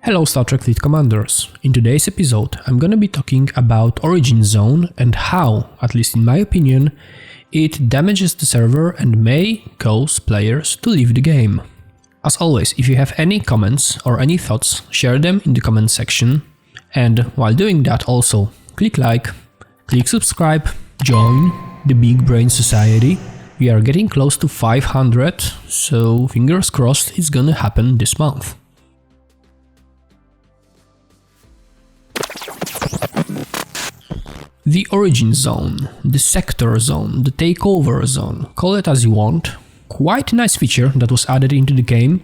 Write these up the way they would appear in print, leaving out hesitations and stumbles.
Hello Star Trek Fleet Commanders. In today's episode I'm gonna be talking about Origin Zone and how, at least in my opinion, it damages the server and may cause players to leave the game. As always, if you have any comments or any thoughts, share them in the comment section, and while doing that also click like, click subscribe, join the Big Brain Society. We are getting close to 500, so fingers crossed it's gonna happen this month. The Origin Zone, the Sector Zone, the Takeover Zone, call it as you want. Quite a nice feature that was added into the game,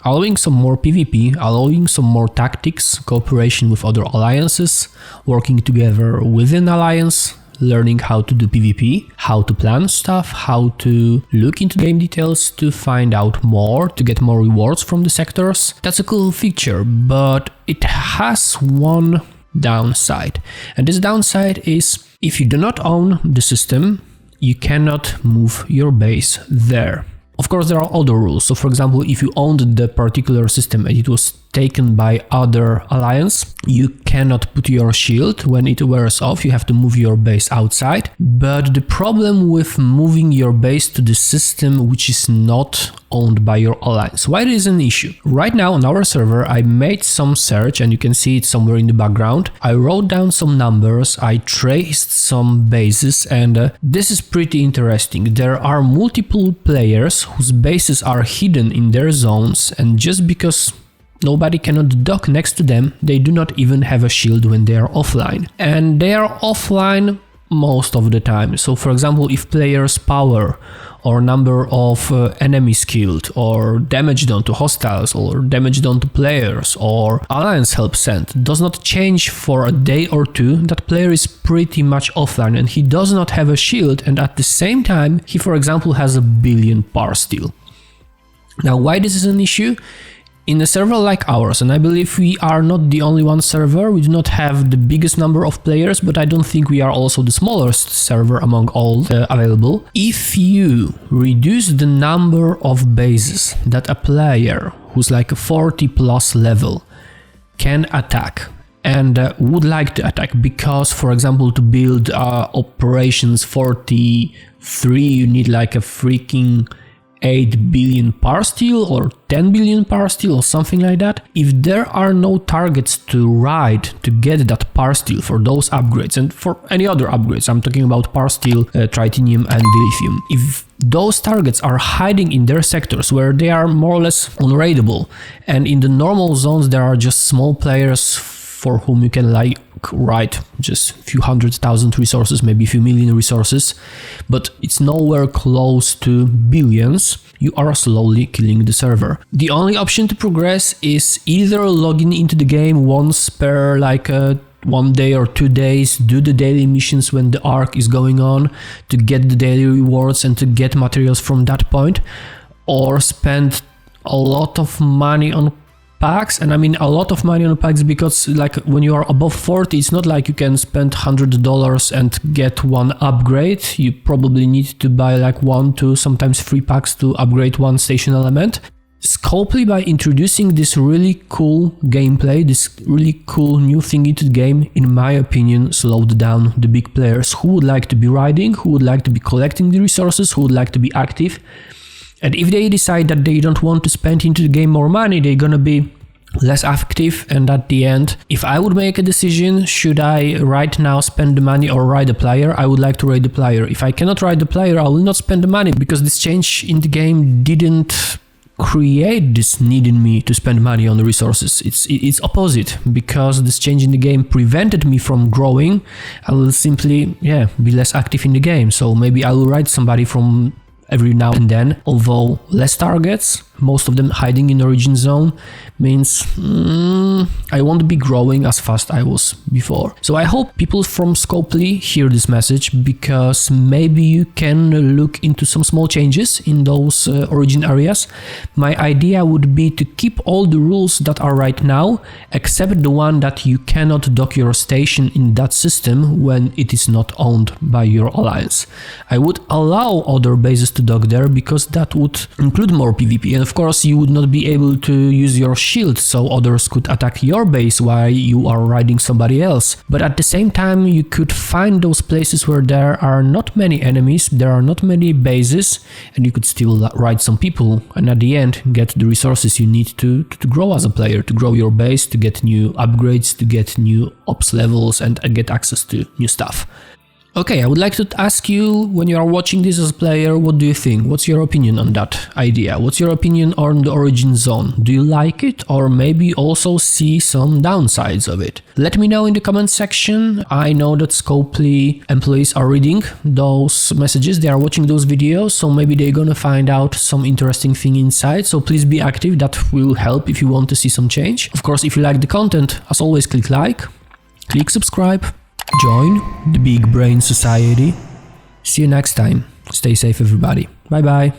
allowing some more PvP, allowing some more tactics, cooperation with other alliances, working together within alliance, learning how to do PvP, how to plan stuff, how to look into game details to find out more, to get more rewards from the sectors. That's a cool feature, but it has one downside. And this downside is if you do not own the system, you cannot move your base there. Of course, there are other rules. So for example, if you owned the particular system and it was taken by other alliance, you cannot put your shield when it wears off. You have to move your base outside. But the problem with moving your base to the system which is not owned by your alliance, why it is an issue? Right now on our server, I made some search and you can see it somewhere in the background. I wrote down some numbers, I traced some bases, and this is pretty interesting. There are multiple players whose bases are hidden in their zones, and just because nobody cannot dock next to them, they do not even have a shield when they are offline. And they are offline most of the time. So for example, if players' power or number of enemies killed or damage done to hostiles or damage done to players or alliance help sent does not change for a day or two, that player is pretty much offline and he does not have a shield, and at the same time he, for example, has 1 billion par steel. Now, why this is an issue? In a server like ours, and I believe we are not the only one server, we do not have the biggest number of players, but I don't think we are also the smallest server among all available. If you reduce the number of bases that a player who's like a 40 plus level can attack and would like to attack, because for example to build operations 43 you need like a freaking 8 billion par steel or 10 billion par steel or something like that. If there are no targets to ride to get that par steel for those upgrades and for any other upgrades, I'm talking about par steel, tritanium and dilithium. If those targets are hiding in their sectors where they are more or less unraidable, and in the normal zones there are just small players for whom you can like write just a few 100,000 resources, maybe a few million resources, but it's nowhere close to billions, you are slowly killing the server. The only option to progress is either logging into the game once per like 1 day or 2 days, do the daily missions when the arc is going on to get the daily rewards and to get materials from that point, or spend a lot of money on packs. And I mean a lot of money on packs because like when you are above 40, it's not like you can spend $100 and get one upgrade. You probably need to buy like 1, 2, sometimes 3 packs to upgrade one station element. Scopely, by introducing this really cool gameplay, this really cool new thing into the game, in my opinion, slowed down the big players who would like to be riding, who would like to be collecting the resources, who would like to be active. And if they decide that they don't want to spend into the game more money, they're gonna be less active, and at the end, if I would make a decision, should I right now spend the money or ride the player, I would like to ride the player. If I cannot ride the player, I will not spend the money, because this change in the game didn't create this need in me to spend money on the resources. It's opposite, because this change in the game prevented me from growing. I will simply be less active in the game. So maybe I will ride somebody from every now and then, although less targets, most of them hiding in Origin Zone, means I won't be growing as fast I was before. So I hope people from Scopely hear this message, because maybe you can look into some small changes in those Origin areas. My idea would be to keep all the rules that are right now, except the one that you cannot dock your station in that system when it is not owned by your alliance. I would allow other bases to dock there, because that would include more PvP, of course, you would not be able to use your shield, so others could attack your base while you are riding somebody else. But at the same time, you could find those places where there are not many enemies, there are not many bases, and you could still ride some people, and at the end get the resources you need to grow as a player, to grow your base, to get new upgrades, to get new ops levels, and get access to new stuff. Okay, I would like to ask you, when you are watching this as a player, what do you think? What's your opinion on that idea? What's your opinion on the Origin Zone? Do you like it, or maybe also see some downsides of it? Let me know in the comment section. I know that Scopely employees are reading those messages, they are watching those videos, so maybe they're gonna find out some interesting thing inside, so please be active, that will help if you want to see some change. Of course, if you like the content, as always, click like, click subscribe, join the Big Brain Society. See you next time. Stay safe, everybody. Bye bye.